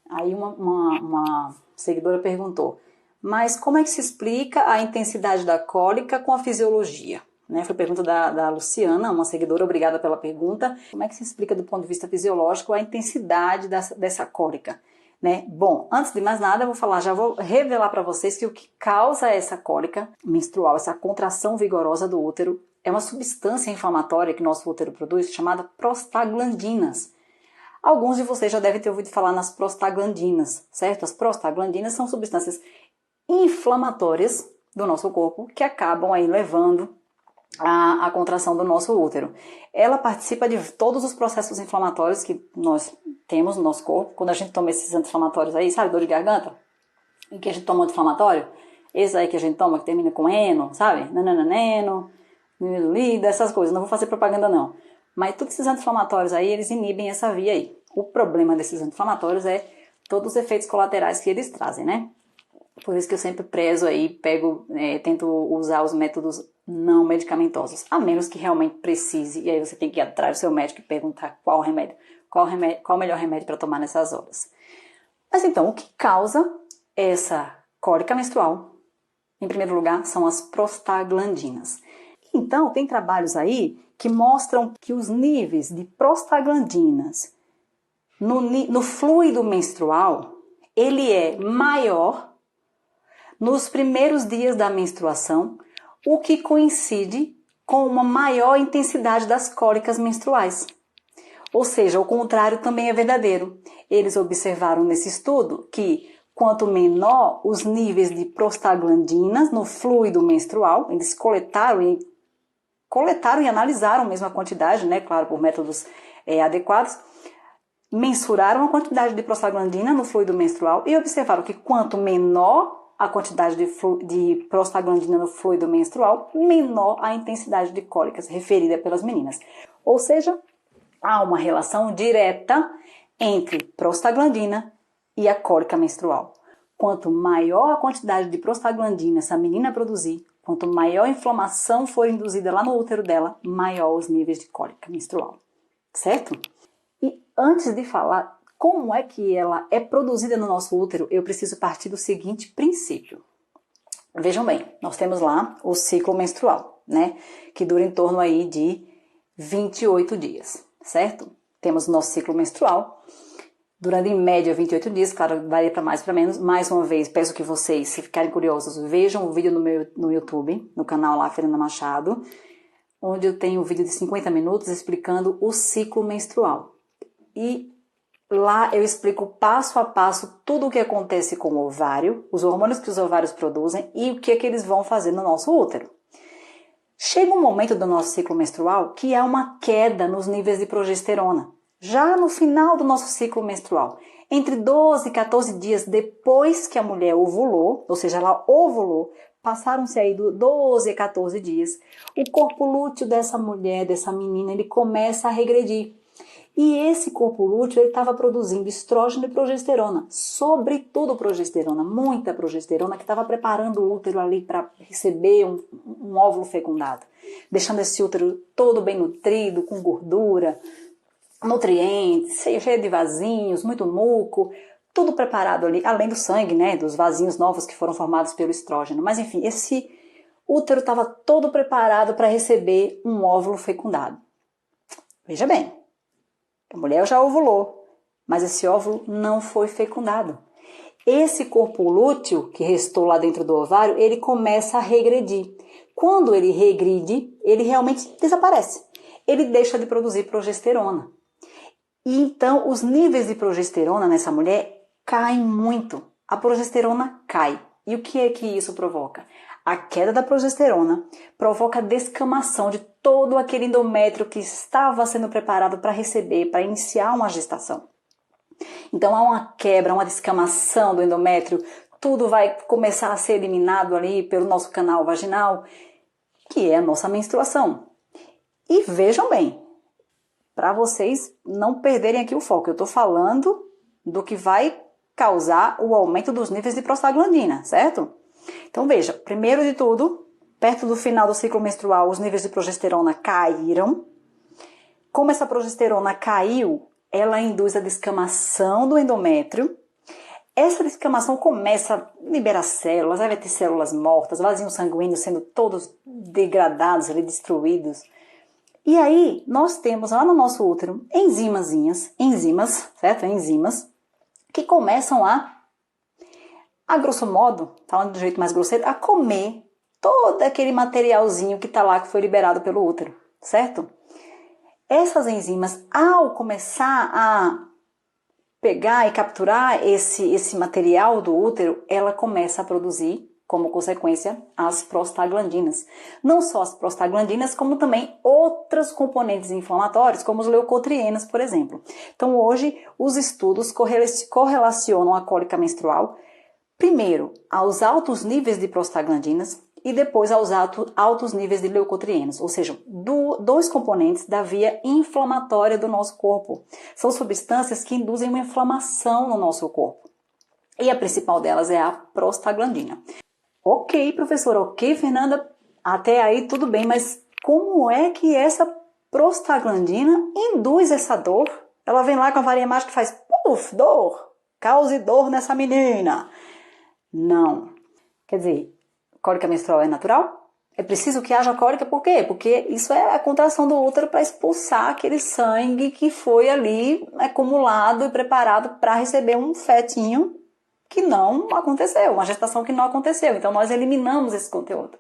Aí uma seguidora perguntou, mas como é que se explica a intensidade da cólica com a fisiologia? Né? Foi pergunta da Luciana, uma seguidora, obrigada pela pergunta. Como é que se explica do ponto de vista fisiológico a intensidade dessa cólica? Né? Bom, antes de mais nada, já vou revelar para vocês que o que causa essa cólica menstrual, essa contração vigorosa do útero, é uma substância inflamatória que nosso útero produz chamada prostaglandinas. Alguns de vocês já devem ter ouvido falar nas prostaglandinas, certo? As prostaglandinas são substâncias inflamatórias do nosso corpo que acabam aí levando a contração do nosso útero. Ela participa de todos os processos inflamatórios que nós temos no nosso corpo. Quando a gente toma esses anti-inflamatórios aí, sabe, dor de garganta? Em que a gente toma anti-inflamatório? Esse aí que a gente toma, que termina com eno, sabe? Nananeno, nimidolida, essas coisas. Não vou fazer propaganda não. Mas todos esses anti-inflamatórios aí, eles inibem essa via aí. O problema desses anti-inflamatórios é todos os efeitos colaterais que eles trazem, né? Por isso que eu sempre prezo aí, tento usar os métodos não medicamentosos, a menos que realmente precise, e aí você tem que ir atrás do seu médico e perguntar qual o melhor remédio para tomar nessas horas. Mas então, o que causa essa cólica menstrual? Em primeiro lugar, são as prostaglandinas. Então, tem trabalhos aí que mostram que os níveis de prostaglandinas no fluido menstrual, ele é maior nos primeiros dias da menstruação, o que coincide com uma maior intensidade das cólicas menstruais. Ou seja, o contrário também é verdadeiro. Eles observaram nesse estudo que quanto menor os níveis de prostaglandinas no fluido menstrual, eles coletaram e analisaram mesmo a quantidade, né, claro, por métodos adequados, mensuraram a quantidade de prostaglandina no fluido menstrual e observaram que quanto menor a quantidade de prostaglandina no fluido menstrual, menor a intensidade de cólicas referida pelas meninas. Ou seja, há uma relação direta entre prostaglandina e a cólica menstrual. Quanto maior a quantidade de prostaglandina essa menina produzir, quanto maior a inflamação for induzida lá no útero dela, maior os níveis de cólica menstrual. Certo? E antes de falar como é que ela é produzida no nosso útero, eu preciso partir do seguinte princípio. Vejam bem, nós temos lá o ciclo menstrual, né? Que dura em torno aí de 28 dias, certo? Temos o nosso ciclo menstrual, durando em média 28 dias, claro, varia para mais para menos. Mais uma vez, peço que vocês, se ficarem curiosos, vejam o vídeo no YouTube, no canal lá, Fernanda Machado, onde eu tenho um vídeo de 50 minutos explicando o ciclo menstrual. E lá eu explico passo a passo tudo o que acontece com o ovário, os hormônios que os ovários produzem e o que é que eles vão fazer no nosso útero. Chega um momento do nosso ciclo menstrual que há uma queda nos níveis de progesterona. Já no final do nosso ciclo menstrual, entre 12 e 14 dias depois que a mulher ovulou, ou seja, ela ovulou, passaram-se aí 12 a 14 dias, o corpo lúteo dessa mulher, dessa menina, ele começa a regredir. E esse corpo lúteo estava produzindo estrógeno e progesterona, sobretudo progesterona, muita progesterona, que estava preparando o útero ali para receber um óvulo fecundado, deixando esse útero todo bem nutrido, com gordura, nutrientes, cheio de vasinhos, muito muco, tudo preparado ali, além do sangue, né, dos vasinhos novos que foram formados pelo estrógeno. Mas enfim, esse útero estava todo preparado para receber um óvulo fecundado. Veja bem, a mulher já ovulou, mas esse óvulo não foi fecundado. Esse corpo lúteo que restou lá dentro do ovário, ele começa a regredir. Quando ele regride, ele realmente desaparece. Ele deixa de produzir progesterona. E então os níveis de progesterona nessa mulher caem muito. A progesterona cai. E o que é que isso provoca? A queda da progesterona provoca a descamação de todo aquele endométrio que estava sendo preparado para receber, para iniciar uma gestação. Então há uma quebra, uma descamação do endométrio, tudo vai começar a ser eliminado ali pelo nosso canal vaginal, que é a nossa menstruação. E vejam bem, para vocês não perderem aqui o foco, eu estou falando do que vai causar o aumento dos níveis de prostaglandina, certo? Então veja, primeiro de tudo, perto do final do ciclo menstrual, os níveis de progesterona caíram. Como essa progesterona caiu, ela induz a descamação do endométrio essa descamação começa a liberar células, aí vai ter células mortas, vasinhos sanguíneos sendo todos degradados, ali, destruídos. E aí, nós temos lá no nosso útero enzimas, certo? Enzimas, que começam a grosso modo, falando de um jeito mais grosseiro, a comer todo aquele materialzinho que está lá, que foi liberado pelo útero, certo? Essas enzimas, ao começar a pegar e capturar esse material do útero, ela começa a produzir, como consequência, as prostaglandinas. Não só as prostaglandinas, como também outros componentes inflamatórios, como os leucotrienos, por exemplo. Então, hoje, os estudos correlacionam a cólica menstrual, primeiro, aos altos níveis de prostaglandinas e depois aos altos níveis de leucotrienos, ou seja, dois componentes da via inflamatória do nosso corpo. São substâncias que induzem uma inflamação no nosso corpo. E a principal delas é a prostaglandina. Ok, professora, ok, Fernanda, até aí tudo bem, mas como é que essa prostaglandina induz essa dor? Ela vem lá com a varinha mágica e faz, puf, dor, cause dor nessa menina. Não. Quer dizer, cólica menstrual é natural? É preciso que haja cólica, por quê? Porque isso é a contração do útero para expulsar aquele sangue que foi ali acumulado e preparado para receber um fetinho que não aconteceu, uma gestação que não aconteceu. Então, nós eliminamos esse conteúdo.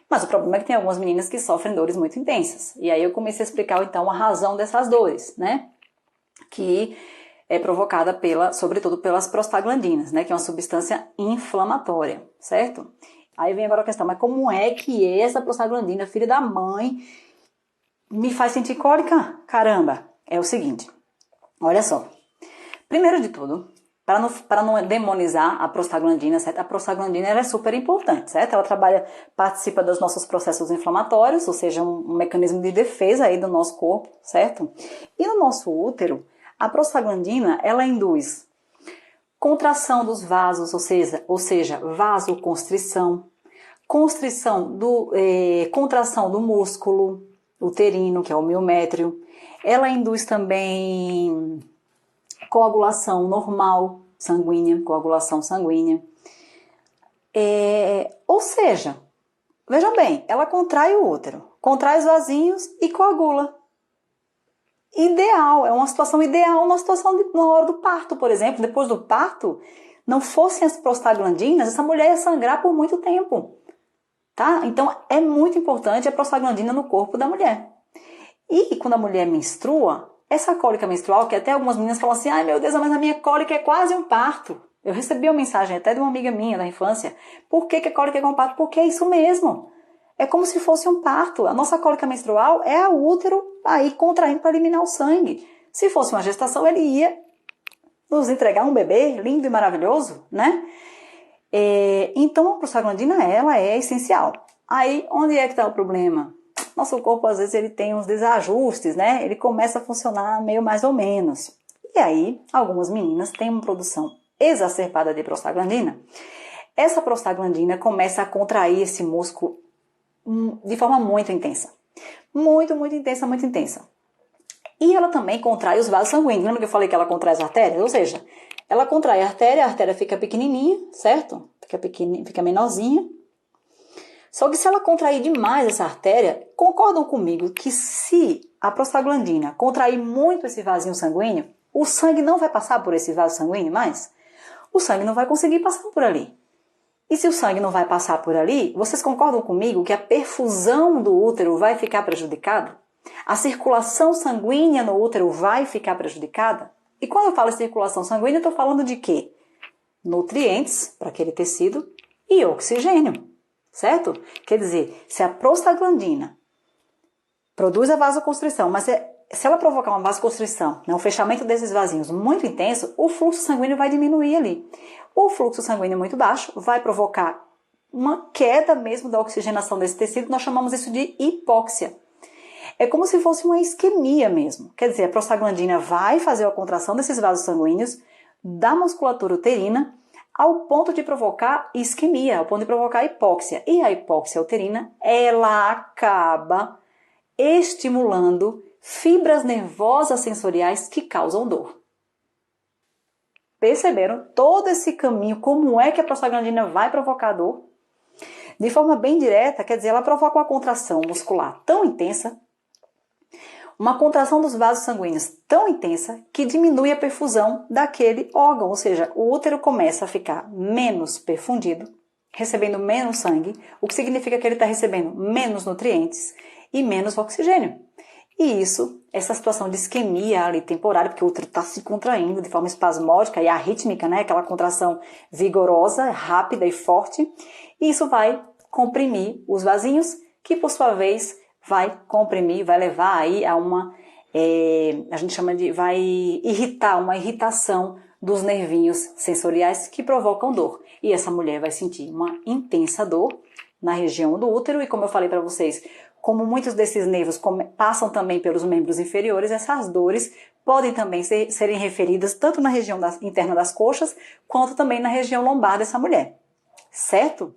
Mas o problema é que tem algumas meninas que sofrem dores muito intensas. E aí eu comecei a explicar, então, a razão dessas dores, né? Que é provocada sobretudo pelas prostaglandinas, né? Que é uma substância inflamatória, certo? Aí vem agora a questão, mas como é que essa prostaglandina, filha da mãe, me faz sentir cólica? Caramba, é o seguinte, olha só. Primeiro de tudo, para não demonizar a prostaglandina, certo? A prostaglandina ela é super importante, certo? Ela participa dos nossos processos inflamatórios, ou seja, um mecanismo de defesa aí do nosso corpo, certo? E no nosso útero, a prostaglandina, ela induz contração dos vasos, ou seja, vasoconstrição, contração do músculo uterino, que é o miométrio. Ela induz também coagulação normal sanguínea, coagulação sanguínea. Ou seja, vejam bem, ela contrai o útero, contrai os vasinhos e coagula. Ideal, é uma situação ideal na hora do parto, por exemplo. Depois do parto, não fossem as prostaglandinas, essa mulher ia sangrar por muito tempo. Tá? Então, é muito importante a prostaglandina no corpo da mulher. E quando a mulher menstrua, essa cólica menstrual, que até algumas meninas falam assim, ai meu Deus, mas a minha cólica é quase um parto. Eu recebi uma mensagem até de uma amiga minha da infância, por que a cólica é um parto? Porque é isso mesmo. É como se fosse um parto. A nossa cólica menstrual é o útero aí contraindo para eliminar o sangue. Se fosse uma gestação, ele ia nos entregar um bebê lindo e maravilhoso, né? Então, a prostaglandina, ela é essencial. Aí, onde é que está o problema? Nosso corpo, às vezes, ele tem uns desajustes, né? Ele começa a funcionar meio mais ou menos. E aí, algumas meninas têm uma produção exacerbada de prostaglandina. Essa prostaglandina começa a contrair esse músculo de forma muito intensa. Muito intensa, muito intensa. E ela também contrai os vasos sanguíneos. Lembra que eu falei que ela contrai as artérias? Ou seja, ela contrai a artéria fica pequenininha, certo? Fica menorzinha. Só que se ela contrair demais essa artéria, concordam comigo que se a prostaglandina contrair muito esse vasinho sanguíneo, o sangue não vai passar por esse vaso sanguíneo mais? O sangue não vai conseguir passar por ali. E se o sangue não vai passar por ali, vocês concordam comigo que a perfusão do útero vai ficar prejudicada? A circulação sanguínea no útero vai ficar prejudicada? E quando eu falo em circulação sanguínea, eu estou falando de quê? Nutrientes para aquele tecido e oxigênio, certo? Quer dizer, se a prostaglandina produz a vasoconstrição, mas se ela provocar uma vasoconstrição, um fechamento desses vasinhos muito intenso, o fluxo sanguíneo vai diminuir ali. O fluxo sanguíneo muito baixo vai provocar uma queda mesmo da oxigenação desse tecido, nós chamamos isso de hipóxia. É como se fosse uma isquemia mesmo. Quer dizer, a prostaglandina vai fazer a contração desses vasos sanguíneos da musculatura uterina ao ponto de provocar isquemia, ao ponto de provocar hipóxia. E a hipóxia uterina, ela acaba estimulando fibras nervosas sensoriais que causam dor. Perceberam todo esse caminho, como é que a prostaglandina vai provocar dor? De forma bem direta, quer dizer, ela provoca uma contração muscular tão intensa, uma contração dos vasos sanguíneos tão intensa, que diminui a perfusão daquele órgão, ou seja, o útero começa a ficar menos perfundido, recebendo menos sangue, o que significa que ele está recebendo menos nutrientes e menos oxigênio. E isso, essa situação de isquemia ali temporária, porque o útero está se contraindo de forma espasmódica e arrítmica, né? Aquela contração vigorosa, rápida e forte, e isso vai comprimir os vasinhos, que por sua vez vai comprimir, vai levar aí a uma, a gente chama de, vai irritar, uma irritação dos nervinhos sensoriais que provocam dor. E essa mulher vai sentir uma intensa dor na região do útero e, como eu falei para vocês, como muitos desses nervos passam também pelos membros inferiores, essas dores podem também serem referidas tanto na região interna das coxas, quanto também na região lombar dessa mulher, certo?